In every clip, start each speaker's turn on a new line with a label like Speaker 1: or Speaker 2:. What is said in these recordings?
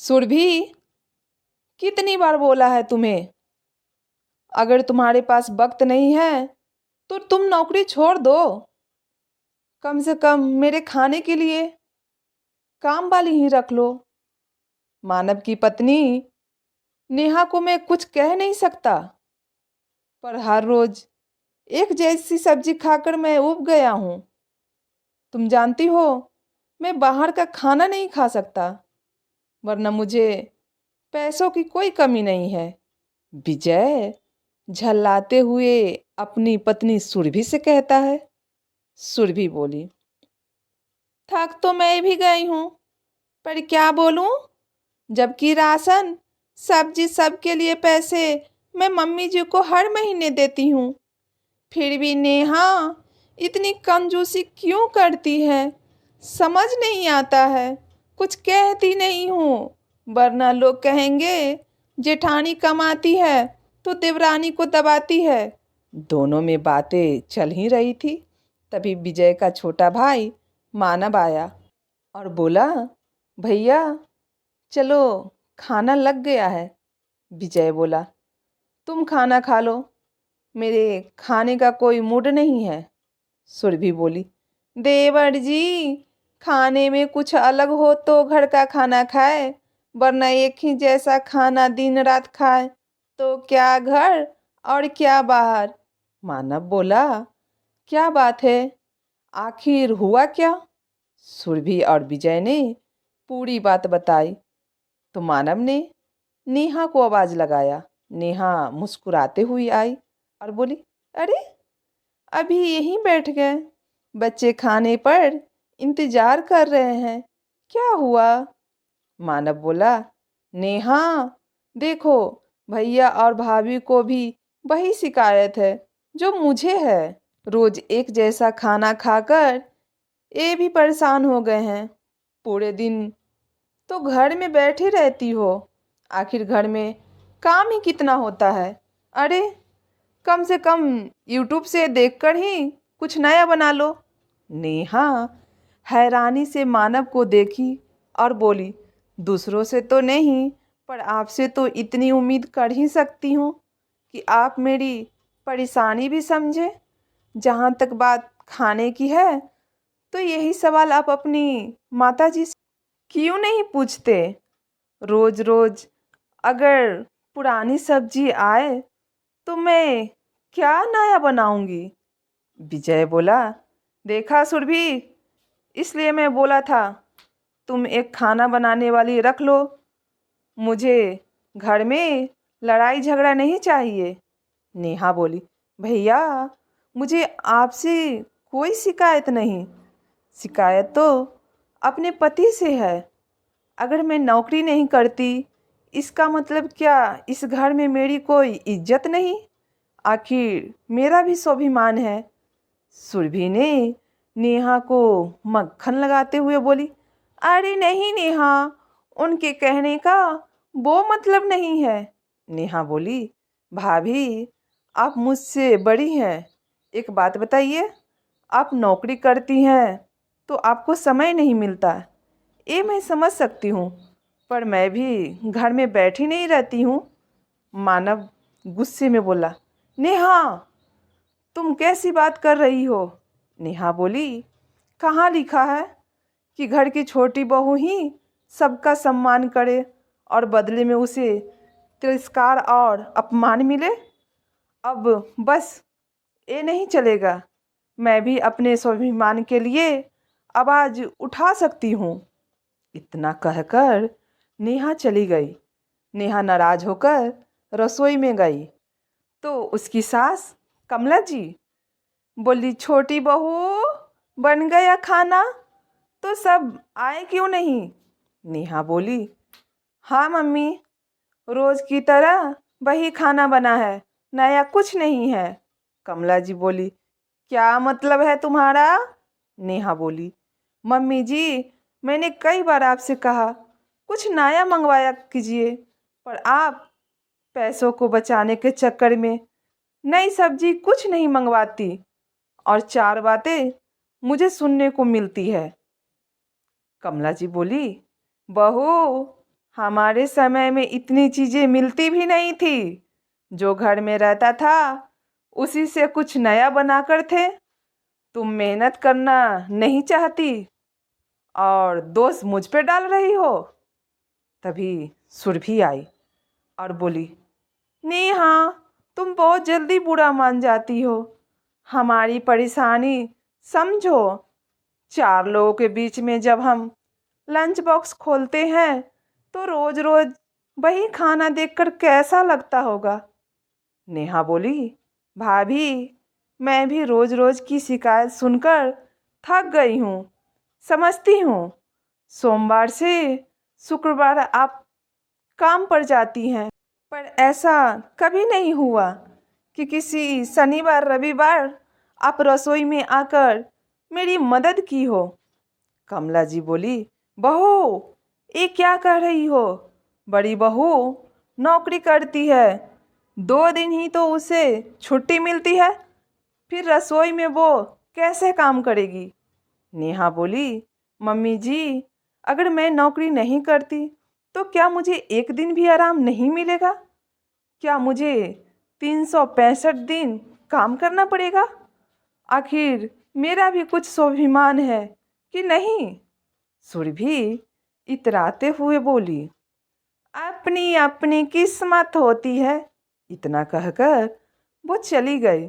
Speaker 1: सुरभि, कितनी बार बोला है तुम्हें? अगर तुम्हारे पास वक्त नहीं है तो तुम नौकरी छोड़ दो। कम से कम मेरे खाने के लिए काम वाली ही रख लो। मानव की पत्नी नेहा को मैं कुछ कह नहीं सकता, पर हर रोज एक जैसी सब्जी खाकर मैं ऊब गया हूँ। तुम जानती हो, मैं बाहर का खाना नहीं खा सकता, वरना मुझे पैसों की कोई कमी नहीं है। विजय झल्लाते हुए अपनी पत्नी सुरभि से कहता है। सुरभि बोली, थक तो मैं भी गई हूँ, पर क्या बोलूँ? जबकि राशन, सब्जी सबके लिए पैसे मैं मम्मी जी को हर महीने देती हूँ, फिर भी नेहा इतनी कंजूसी क्यों करती है? समझ नहीं आता है। कुछ कहती नहीं हूँ, वरना लोग कहेंगे जेठानी कमाती है तो देवरानी को दबाती है। दोनों में बातें चल ही रही थी, तभी विजय का छोटा भाई मानव आया और बोला, भैया चलो, खाना लग गया है। विजय बोला, तुम खाना खा लो, मेरे खाने का कोई मूड नहीं है। सुरभि बोली, देवर जी, खाने में कुछ अलग हो तो घर का खाना खाए, वरना एक ही जैसा खाना दिन रात खाए तो क्या घर और क्या बाहर। मानव बोला, क्या बात है, आखिर हुआ क्या? सुरभि और विजय ने पूरी बात बताई तो मानव ने नेहा को आवाज लगाया। नेहा मुस्कुराते हुई आई और बोली, अरे अभी यहीं बैठ गए, बच्चे खाने पर इंतजार कर रहे हैं, क्या हुआ? मानव बोला, नेहा देखो, भैया और भाभी को भी वही शिकायत है जो मुझे है। रोज एक जैसा खाना खाकर ये भी परेशान हो गए हैं। पूरे दिन तो घर में बैठी रहती हो, आखिर घर में काम ही कितना होता है। अरे कम से कम यूट्यूब से देखकर ही कुछ नया बना लो। नेहा हैरानी से मानव को देखी और बोली, दूसरों से तो नहीं, पर आपसे तो इतनी उम्मीद कर ही सकती हूँ कि आप मेरी परेशानी भी समझे। जहाँ तक बात खाने की है तो यही सवाल आप अपनी माताजी से क्यों नहीं पूछते? रोज रोज अगर पुरानी सब्जी आए तो मैं क्या नया बनाऊंगी? विजय बोला, देखा सुरभि, इसलिए मैं बोला था तुम एक खाना बनाने वाली रख लो। मुझे घर में लड़ाई झगड़ा नहीं चाहिए। नेहा बोली, भैया मुझे आपसे कोई शिकायत नहीं, शिकायत तो अपने पति से है। अगर मैं नौकरी नहीं करती, इसका मतलब क्या इस घर में मेरी कोई इज्जत नहीं? आखिर मेरा भी स्वाभिमान है। सुरभि ने नेहा को मक्खन लगाते हुए बोली, अरे नहीं नेहा, उनके कहने का वो मतलब नहीं है। नेहा बोली, भाभी आप मुझसे बड़ी हैं, एक बात बताइए, आप नौकरी करती हैं तो आपको समय नहीं मिलता, ये मैं समझ सकती हूँ, पर मैं भी घर में बैठी नहीं रहती हूँ। मानव गुस्से में बोला, नेहा तुम कैसी बात कर रही हो? नेहा बोली, कहाँ लिखा है कि घर की छोटी बहू ही सबका सम्मान करे और बदले में उसे तिरस्कार और अपमान मिले? अब बस ये नहीं चलेगा, मैं भी अपने स्वाभिमान के लिए आवाज़ उठा सकती हूँ। इतना कहकर नेहा चली गई। नेहा नाराज होकर रसोई में गई तो उसकी सास कमला जी बोली, छोटी बहू बन गया खाना? तो सब आए क्यों नहीं? नेहा बोली, हाँ मम्मी, रोज की तरह वही खाना बना है, नया कुछ नहीं है। कमला जी बोली, क्या मतलब है तुम्हारा? नेहा बोली, मम्मी जी, मैंने कई बार आपसे कहा कुछ नया मंगवाया कीजिए, पर आप पैसों को बचाने के चक्कर में नई सब्जी कुछ नहीं मंगवाती और चार बातें मुझे सुनने को मिलती है। कमला जी बोली, बहू हमारे समय में इतनी चीज़ें मिलती भी नहीं थी। जो घर में रहता था उसी से कुछ नया बनाकर थे। तुम मेहनत करना नहीं चाहती और दोष मुझ पे डाल रही हो। तभी सुरभि आई और बोली, नेहा, तुम बहुत जल्दी बुरा मान जाती हो। हमारी परेशानी समझो। 4 लोगों के बीच में जब हम लंच बॉक्स खोलते हैं तो रोज रोज वही खाना देखकर कैसा लगता होगा। नेहा बोली, भाभी, मैं भी रोज रोज की शिकायत सुनकर थक गई हूँ। समझती हूँ सोमवार से शुक्रवार आप काम पर जाती हैं, पर ऐसा कभी नहीं हुआ कि किसी शनिवार रविवार आप रसोई में आकर मेरी मदद की हो। कमला जी बोली, बहू, ये क्या कह रही हो? बड़ी बहू नौकरी करती है, 2 दिन ही तो उसे छुट्टी मिलती है, फिर रसोई में वो कैसे काम करेगी? नेहा बोली, मम्मी जी, अगर मैं नौकरी नहीं करती तो क्या मुझे एक दिन भी आराम नहीं मिलेगा? क्या मुझे 365 दिन काम करना पड़ेगा? आखिर मेरा भी कुछ स्वाभिमान है कि नहीं? सुरभि इतराते हुए बोली, अपनी अपनी किस्मत होती है। इतना कहकर वो चली गई।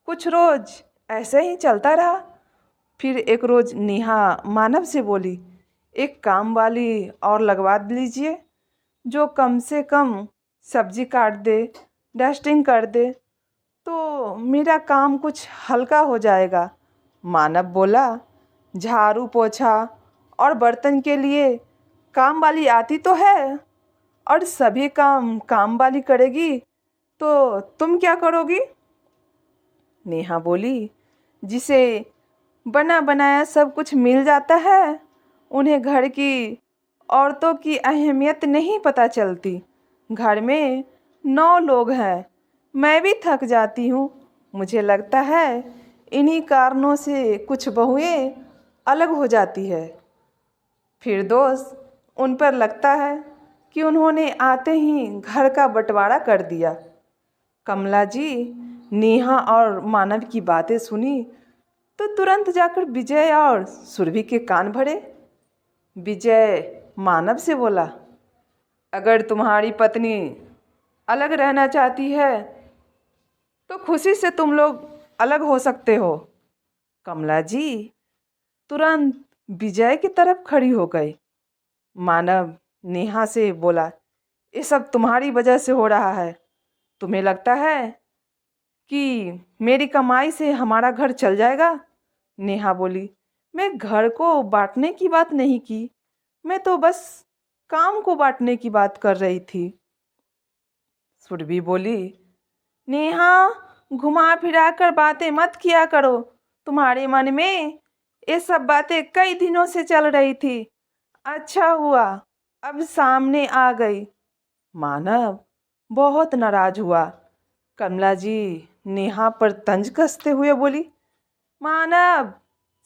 Speaker 1: कुछ रोज ऐसे ही चलता रहा। फिर एक रोज नेहा मानव से बोली, एक काम वाली और लगवा लीजिए जो कम से कम सब्जी काट दे, डस्टिंग कर दे, तो मेरा काम कुछ हल्का हो जाएगा। मानव बोला, झाड़ू पोछा और बर्तन के लिए काम वाली आती तो है, और सभी काम काम वाली करेगी तो तुम क्या करोगी? नेहा बोली, जिसे बना बनाया सब कुछ मिल जाता है उन्हें घर की औरतों की अहमियत नहीं पता चलती। घर में 9 लोग हैं, मैं भी थक जाती हूँ। मुझे लगता है इन्हीं कारणों से कुछ बहुएं अलग हो जाती है। फिर दोस्त उन पर लगता है कि उन्होंने आते ही घर का बंटवारा कर दिया। कमला जी नेहा और मानव की बातें सुनी तो तुरंत जाकर विजय और सुरभि के कान भरे। विजय मानव से बोला, अगर तुम्हारी पत्नी अलग रहना चाहती है तो खुशी से तुम लोग अलग हो सकते हो। कमला जी तुरंत विजय की तरफ खड़ी हो गई। मानव नेहा से बोला, ये सब तुम्हारी वजह से हो रहा है। तुम्हें लगता है कि मेरी कमाई से हमारा घर चल जाएगा? नेहा बोली, मैं घर को बांटने की बात नहीं की, मैं तो बस काम को बांटने की बात कर रही थी। सुरभि बोली, नेहा, घुमा फिरा कर बातें मत किया करो। तुम्हारे मन में ये सब बातें कई दिनों से चल रही थी। अच्छा हुआ अब सामने आ गई। मानव बहुत नाराज हुआ। कमला जी नेहा पर तंज कसते हुए बोली, मानव,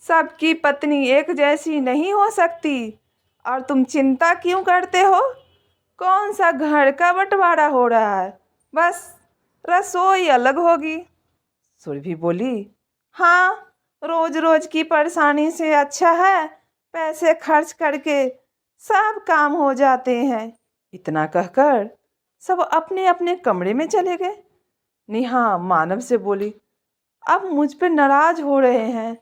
Speaker 1: सबकी पत्नी एक जैसी नहीं हो सकती, और तुम चिंता क्यों करते हो? कौन सा घर का बंटवारा हो रहा है? बस रसोई अलग होगी। सुरभि बोली, हाँ, रोज रोज की परेशानी से अच्छा है पैसे खर्च करके सब काम हो जाते हैं। इतना कहकर सब अपने अपने कमरे में चले गए। नेहा मानव से बोली, आप मुझ पर नाराज हो रहे हैं,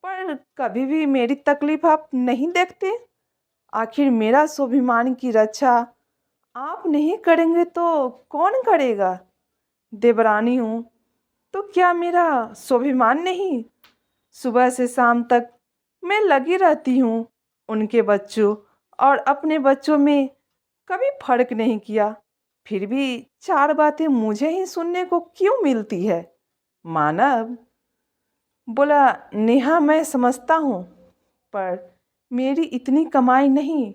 Speaker 1: पर कभी भी मेरी तकलीफ आप नहीं देखते। आखिर मेरा स्वाभिमान की रक्षा आप नहीं करेंगे तो कौन करेगा? देवरानी हूँ तो क्या मेरा स्वाभिमान नहीं? सुबह से शाम तक मैं लगी रहती हूँ। उनके बच्चों और अपने बच्चों में कभी फर्क नहीं किया, फिर भी 4 बातें मुझे ही सुनने को क्यों मिलती है? मानव बोला, नेहा, मैं समझता हूँ, पर मेरी इतनी कमाई नहीं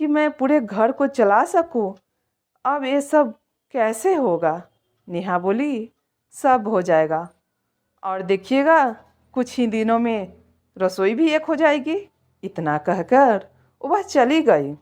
Speaker 1: कि मैं पूरे घर को चला सकूँ। अब ये सब कैसे होगा? नेहा बोली, सब हो जाएगा, और देखिएगा कुछ ही दिनों में रसोई भी एक हो जाएगी। इतना कहकर वह चली गई।